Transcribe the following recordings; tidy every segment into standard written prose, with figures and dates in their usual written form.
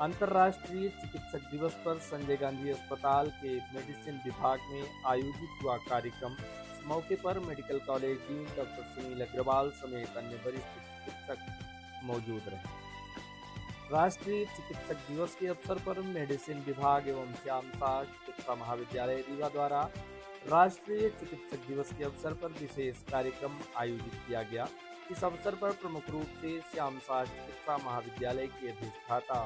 अंतर्राष्ट्रीय चिकित्सक दिवस पर संजय गांधी अस्पताल के मेडिसिन विभाग में आयोजित हुआ कार्यक्रम। इस मौके पर medical college dean doctor Sunil Agarwal समेत अन्य वरिष्ठ चिकित्सक मौजूद रहे। राष्ट्रीय चिकित्सक दिवस के अवसर पर मेडिसिन विभाग एवं श्याम साह चिकित्सा महाविद्यालय रीवा द्वारा राष्ट्रीय चिकित्सक दिवस के अवसर पर विशेष कार्यक्रम आयोजित किया गया। इस अवसर पर प्रमुख रूप से श्याम साह चिकित्सा महाविद्यालय के अधिष्ठाता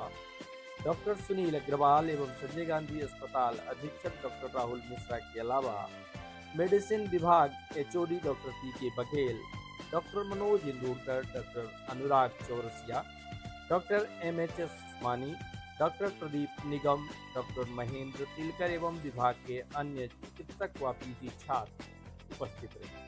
डॉक्टर सुनील अग्रवाल एवं संजय गांधी अस्पताल अधीक्षक डॉक्टर राहुल मिश्रा के अलावा मेडिसिन विभाग एचओडी डॉक्टर पीके बघेल, डॉक्टर मनोज इंदुरकर, डॉक्टर अनुराग चौरसिया, डॉक्टर एमएचएस उस्मानी, डॉक्टर प्रदीप निगम, डॉक्टर महेंद्र तिलकर एवं विभाग के अन्य चिकित्सक व पीजी छात्र उपस्थित रहे।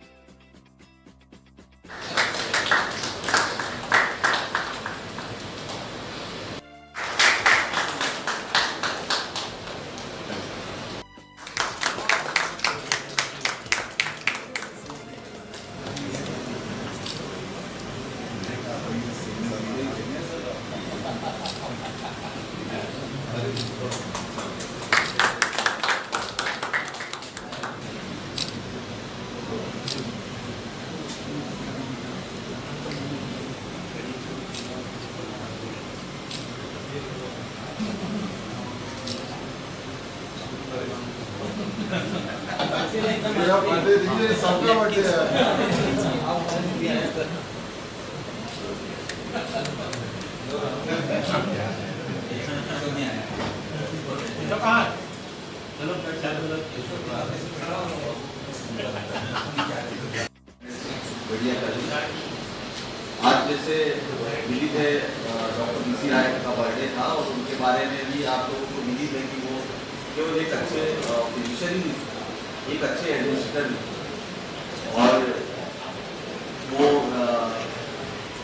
आज जैसे विदित है डॉक्टर बीसी राय का बर्थडे था और उनके बारे में भी आप लोगों को विदित है कि वो केवल एक अच्छे फिजिशियन, एक अच्छे एडमिनिस्ट्रेटर और वो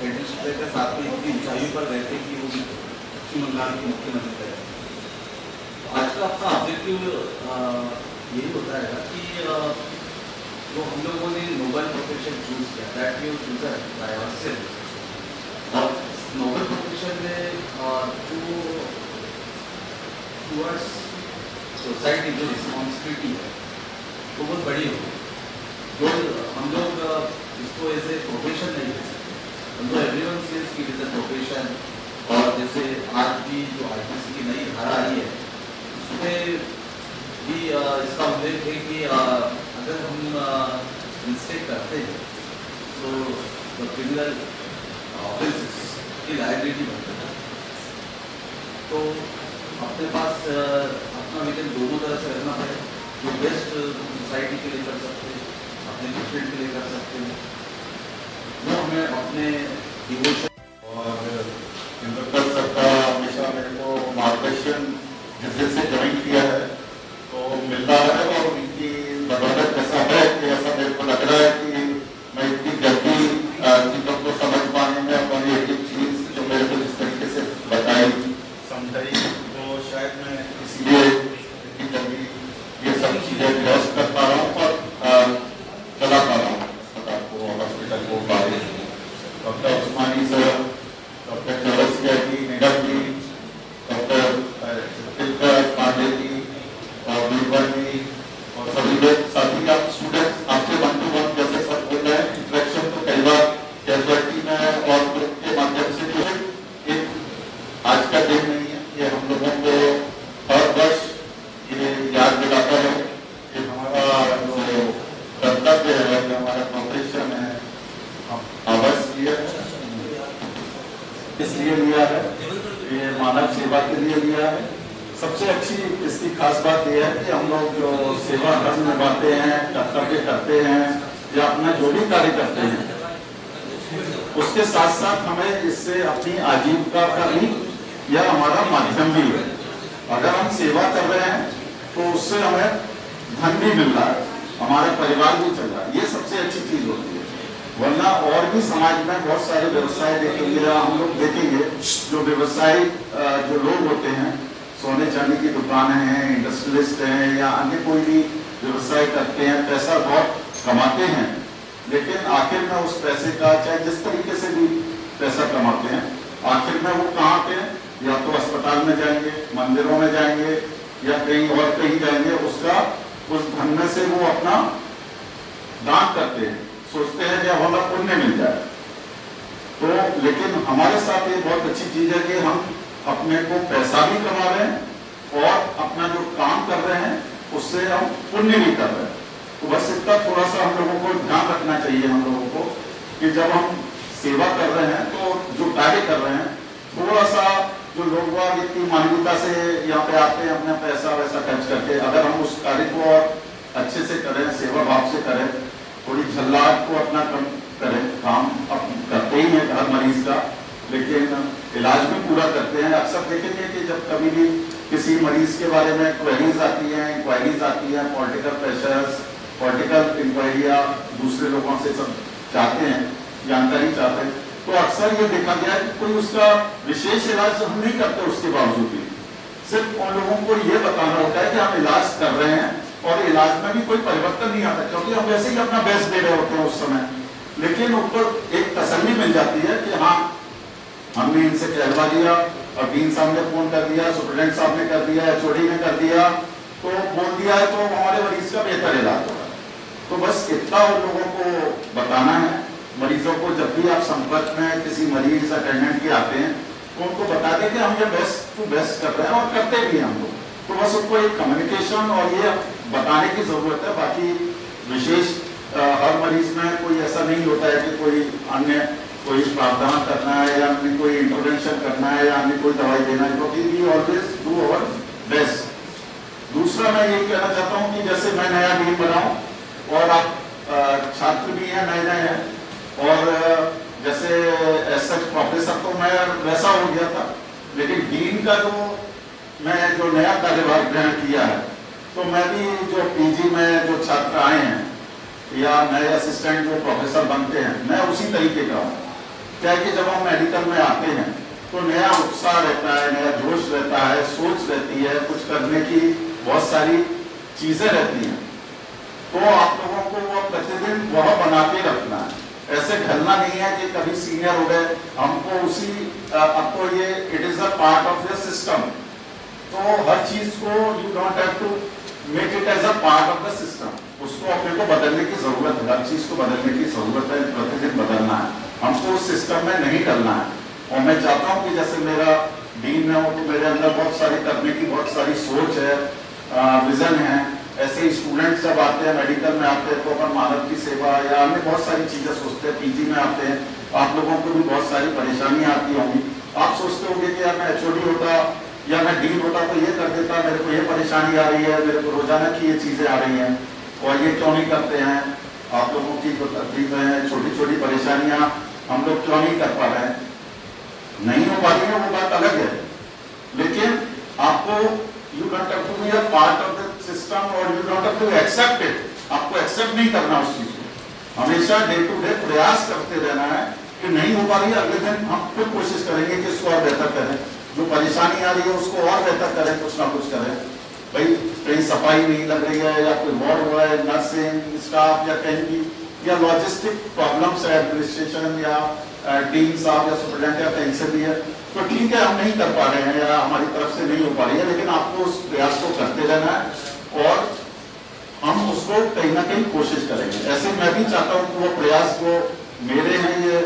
एडमिनिस्ट्रेटर के साथ में इतनी ऊंचाई पर रहते कि वो पश्चिम बंगाल के मुख्यमंत्री है। आज का अपना ऑब्जेक्टिव यही होता है कि जो हम लोगों ने नोबेल प्रोफेशन चूज किया, that we chose by ourself, और नोबेल प्रोफेशन में टूवर्ड्स सोसाइटी जो रिस्पॉन्सिबिलिटी है वो बहुत बड़ी होगी। जो हम लोग इसको एज ए प्रोफेशन नहीं ले सकते, हम लोग एवरीवन सेज कि इट इज अ प्रोफेशन। और जैसे आज भी जो आईपीसी की नई धारा आई है उसमें भी इसका उल्लेख है कि अगर हम मिस्टेक करते हैं तो क्रिमिनल ऑफेंसेस की लायबिलिटी बनती है। तो अपने पास अपना विजन दोनों तरह से रखना पड़े, जो बेस्ट सोसाइटी के लिए कर सकते हैं, अपने पेशेंट के लिए कर सकते हैं, वो हमें अपने डिवोशन और इंद्रकर सर का हमेशा मेरे को मार्गदर्शन जैसे ज्वाइन किया है तो मिलता है और उनकी बदौलत ऐसा है कि ऐसा मेरे को लग रहा है कि मैं इतनी जल्दी चीज़ों को समझ पाने में अपनी एक चीज़ जो मेरे को जिस तरीके से बताई समझाई तो शायद मैं इसलिए इतनी जल्दी ये सब चीज़ें ग्रस्त कर पा रहा हूँ और चला पा रहा हूँ अस्पताल को, हॉस्पिटल को बाहर। डॉक्टर उस्मानी सर, डॉक्टर चौरसिया जी, निगम जी, डॉक्टर तिलकर पांडे जी और बीरबल जी और सभी लोग साथी आप स्टूडेंट्स, आपसे वन टू वन जैसे सब बोल रहे हैं, इंटरेक्शन तो कई बार कैजुअलिटी में और ग्रुप के माध्यम से भी है। एक आज का दिन नहीं है, ये हम लोगों को हर वर्ष ये याद दिलाता है कि हमारा जो कर्तव्य है, जो हमारा प्रोफेशन है, अवश्य इसलिए लिया है, ये मानव सेवा के लिए लिया है। सबसे अच्छी इसकी खास बात यह है कि हम लोग जो सेवा धर्म निभाते हैं, कर्तव्य करते हैं या अपना जो भी कार्य करते हैं उसके साथ साथ हमें इससे अपनी आजीविका का भी यह हमारा माध्यम भी है। अगर हम सेवा कर रहे हैं तो उससे हमें धन भी मिल रहा है, हमारा परिवार भी चल रहा है, ये सबसे अच्छी चीज होती है। वरना और भी समाज में बहुत सारे व्यवसाय देखेंगे, हम लोग देखेंगे जो व्यवसायी जो लोग होते हैं, सोने चांदी की दुकानें हैं, इंडस्ट्रियलिस्ट हैं या अन्य कोई भी व्यवसाय करते हैं, पैसा बहुत कमाते हैं, लेकिन आखिर में उस पैसे का चाहे जिस तरीके से भी पैसा कमाते हैं, आखिर में वो कहाँ पे या तो अस्पताल में जाएंगे, मंदिरों में जाएंगे या कहीं और कहीं जाएंगे, उसका उस धन में से वो अपना दान करते हैं, सोचते हैं कि अब हमें पुण्य मिल जाए। तो लेकिन हमारे साथ ये बहुत अच्छी चीज है कि हम अपने को पैसा भी कमा रहे हैं और अपना जो काम कर रहे हैं उससे हम पुण्य भी कर रहे हैं। तो बस इतना थोड़ा सा हम लोगों को ध्यान रखना चाहिए, हम लोगों को, कि जब हम सेवा कर रहे हैं तो जो कार्य कर रहे हैं, थोड़ा सा जो लोग बाग इतनी मानवीयता से यहाँ पे आते हैं अपना पैसा वैसा खर्च करके, अगर हम उस कार्य को और अच्छे से करें, सेवा भाव से करें, थोड़ी झल्लाहट को अपना कम करें, काम करते ही है हर मरीज का, लेकिन इलाज भी पूरा करते हैं। अक्सर देखेंगे कि जब कभी भी किसी मरीज के बारे में क्वेरीज आती हैं, इंक्वायरीज आती हैं, पॉलिटिकल प्रेशर्स, पॉलिटिकल इंक्वायरियाँ दूसरे लोगों से सब चाहते हैं, जानकारी चाहते हैं, तो अक्सर ये देखा गया कि कोई उसका विशेष इलाज हम नहीं करते, उसके बावजूद भी सिर्फ उन लोगों को ये बताना होता है कि हम इलाज कर रहे हैं और इलाज में भी कोई परिवर्तन नहीं आता, क्योंकि हम वैसे ही अपना बेस्ट दे रहे होते हैं उस समय। लेकिन ऊपर एक तसल्ली मिल जाती है कि हाँ, हमने इनसे कहलवा दिया और डीन साहब ने फोन कर दिया, सुप्रिटेंडेंट साहब ने कर दिया, HOD ने कर दिया, तो बोल दिया है, तो हमारे मरीज का बेहतर इलाज होगा। तो बस इतना उन लोगों को बताना है। मरीजों को जब भी आप संपर्क में किसी मरीज अटेंडेंट के आते हैं तो उनको बता दें कि हम ये बेस्ट टू बेस्ट कर रहे हैं और करते भी हैं हम लोग। तो बस उनको एक कम्युनिकेशन और ये बताने की जरूरत है। बाकी विशेष हर मरीज में कोई ऐसा नहीं होता है कि कोई अन्य कोई प्रावधान करना है या अन्य कोई इंटरवेंशन करना है या अन्य कोई दवाई देना है, क्योंकि we always do our best. दूसरा मैं ये कहना चाहता हूँ कि जैसे मैं नया डीन बनाऊं और आप छात्र भी हैं, नए हैं, और जैसे एज प्रोफेसर तो मैं वैसा हो गया था, लेकिन डीन का मैं जो नया कार्यभार ग्रहण किया है, तो मैं भी जो PG में जो छात्र आए हैं या नए असिस्टेंट जो प्रोफेसर बनते हैं, मैं उसी तरीके का हूँ। क्या है कि जब हम मेडिकल में आते हैं तो नया उत्साह रहता है, नया जोश रहता है, सोच रहती है, कुछ करने की बहुत सारी चीजें रहती हैं। तो आप लोगों को वो प्रतिदिन वह बना के रखना है, ऐसे ढलना नहीं है कि कभी सीनियर हो गए, हमको उसी आपको ये it is a part of the system. तो हर चीज को you don't have to make it as a part of the system, उसको अपने को बदलने की जरूरत है, हर चीज को बदलने की जरूरत है, प्रतिदिन बदलना है, हमको उस सिस्टम में नहीं डलना है। और मैं चाहता हूँ कि जैसे मेरा डीन में हो तो मेरे अंदर बहुत सारी करने की बहुत सारी सोच है, विजन है। ऐसे ही स्टूडेंट्स जब आते हैं, मेडिकल में आते हैं, तो अपन मानव की सेवा या अन्य बहुत सारी चीजें सोचते हैं। PG में आते हैं, आप लोगों को भी बहुत सारी परेशानियां आती होंगी। आप सोचते होंगे कि यार मैं HOD होता या मैं डीन होता तो ये कर देता, मेरे को ये परेशानी आ रही है, मेरे को रोजाना की ये चीजें आ रही हैं और ये क्यों नहीं करते हैं। आप लोगों की जो तकलीफें हैं, छोटी छोटी परेशानियां हम लोग क्यों नहीं कर पा रहे हैं, नहीं हो पा रही है, वो बात अलग है। लेकिन आपको you don't have to be a part of the system और you don't have to accept it, आपको एक्सेप्ट नहीं करना उस चीज को। हमेशा डे टू डे प्रयास करते रहना है कि नहीं हो पा रही है, अगले दिन हम खुद कोशिश करेंगे कि इसको और बेहतर करें, जो परेशानी आ रही है उसको और बेहतर करें, कुछ ना कुछ करें। भाई कहीं सफाई नहीं लग रही है या कोई वार्ड हुआ है, नर्सिंग स्टाफ या कहीं भी, या लॉजिस्टिक प्रॉब्लम्स है एडमिनिस्ट्रेशन या डीन साहब या सुप्रिटेंडेंट या कहीं से भी है, तो ठीक है हम नहीं कर पा रहे हैं या हमारी तरफ से नहीं हो पा रही है, लेकिन आपको उस प्रयास को करते रहना है और हम उसको कहीं ना कहीं कोशिश करेंगे। ऐसे मैं भी चाहता हूँ कि वो प्रयास जो मेरे हैं ये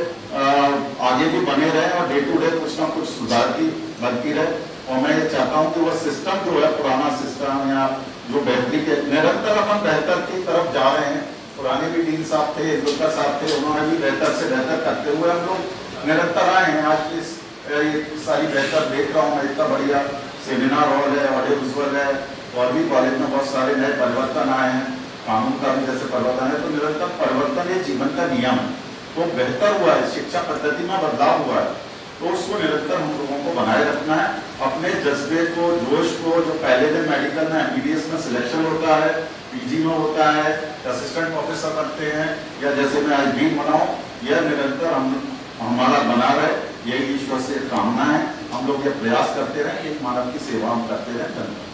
आगे भी बने रहे और डे टू डे कुछ ना कुछ सुधार की बनती रहे। और मैं ये चाहता हूँ कि वो सिस्टम जो है, पुराना सिस्टम या जो बेहतरी के निरंतर अपन बेहतर की तरफ जा रहे हैं। पुराने भी डीन साहब थे, इंदुलकर साहब थे, उन्होंने भी बेहतर से बेहतर करते हुए हम लोग निरंतर आए हैं। आज इस सारी बेहतर देख रहा हूँ मैं, इतना बढ़िया सेमिनार हॉल है, ऑडियो विजुअल है, और भी कॉलेज में बहुत सारे नए परिवर्तन आए हैं, कानून का भी जैसे परिवर्तन है। तो निरंतर परिवर्तन ये जीवन का नियम है, तो बेहतर हुआ है, शिक्षा पद्धति में बदलाव हुआ है, तो उसको निरंतर हम लोगों को बनाए रखना है। अपने जज्बे को, जोश को, जो पहले दिन मेडिकल में MBBS में सिलेक्शन होता है, PG में होता है, असिस्टेंट प्रोफेसर बनते हैं, या जैसे मैं आज डीन बनाऊं, यह निरंतर हमारा बना रहे, यही ईश्वर से कामना है। हम लोग ये प्रयास करते रहे कि मानव की सेवा हम करते रहे। धन्यवाद।